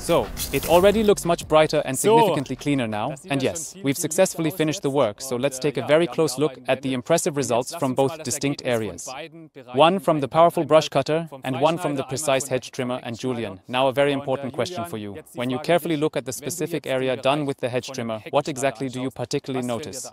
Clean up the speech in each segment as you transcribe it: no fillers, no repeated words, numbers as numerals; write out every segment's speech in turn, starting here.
So, it already looks much brighter and significantly cleaner now, and yes, we've successfully finished the work, so let's take a very close look at the impressive results from both distinct areas. One from the powerful brush cutter, and one from the precise hedge trimmer and Julian. Now a very important question for you. When you carefully look at the specific area done with the hedge trimmer, what exactly do you particularly notice?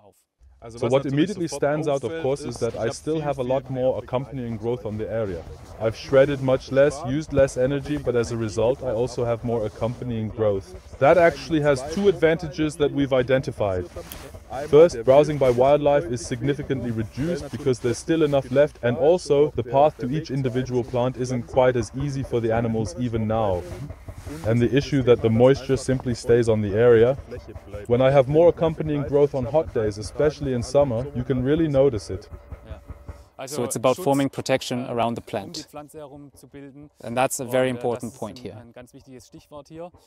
So what immediately stands out, of course, is that I still have a lot more accompanying growth on the area. I've shredded much less, used less energy, but as a result I also have more accompanying growth. That actually has two advantages that we've identified. First, browsing by wildlife is significantly reduced because there's still enough left, and also the path to each individual plant isn't quite as easy for the animals even now. And the issue that the moisture simply stays on the area. When I have more accompanying growth on hot days, especially in summer, you can really notice it. So it's about forming protection around the plant. And that's a very important point here.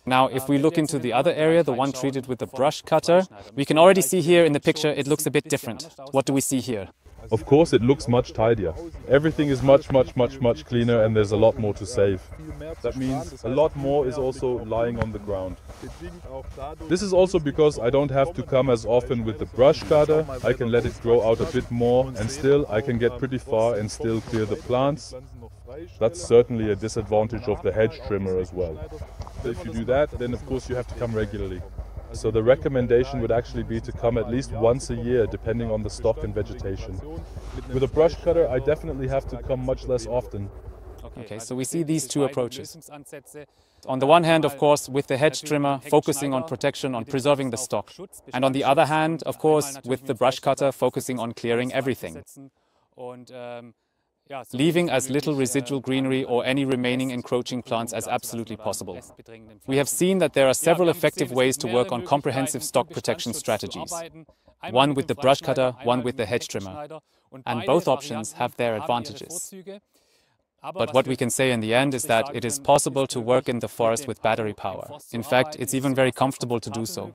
Now, if we look into the other area, the one treated with the brush cutter, we can already see here in the picture it looks a bit different. What do we see here? Of course, it looks much tidier. Everything is much cleaner, and there's a lot more to save. That means a lot more is also lying on the ground. This is also because I don't have to come as often with the brush cutter. I can let it grow out a bit more, and still I can get pretty far and still clear the plants. That's certainly a disadvantage of the hedge trimmer as well. If you do that, then of course you have to come regularly. So the recommendation would actually be to come at least once a year, depending on the stock and vegetation. With a brush cutter, I definitely have to come much less often. Okay, so we see these two approaches. On the one hand, of course, with the hedge trimmer, focusing on protection, on preserving the stock. And on the other hand, of course, with the brush cutter, focusing on clearing everything. Leaving as little residual greenery or any remaining encroaching plants as absolutely possible. We have seen that there are several effective ways to work on comprehensive stock protection strategies. One with the brush cutter, one with the hedge trimmer. And both options have their advantages. But what we can say in the end is that it is possible to work in the forest with battery power. In fact, it's even very comfortable to do so.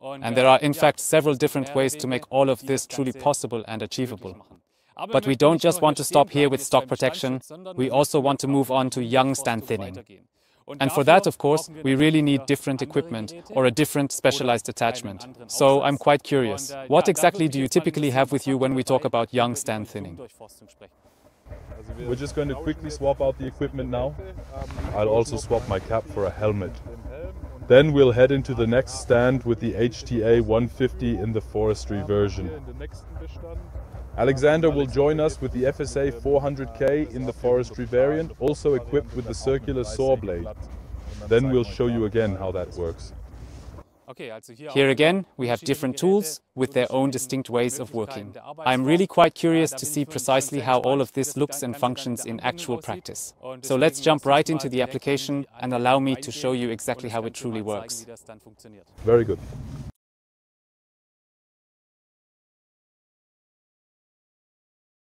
And there are in fact several different ways to make all of this truly possible and achievable. But we don't just want to stop here with stock protection, we also want to move on to young stand thinning. And for that, of course, we really need different equipment or a different specialized attachment. So I'm quite curious, what exactly do you typically have with you when we talk about young stand thinning? We're just going to quickly swap out the equipment now. I'll also swap my cap for a helmet. Then we'll head into the next stand with the HTA 150 in the forestry version. Alexander will join us with the FSA 400K in the forestry variant, also equipped with the circular saw blade. Then we'll show you again how that works. Here again, we have different tools with their own distinct ways of working. I'm really quite curious to see precisely how all of this looks and functions in actual practice. So let's jump right into the application and allow me to show you exactly how it truly works. Very good.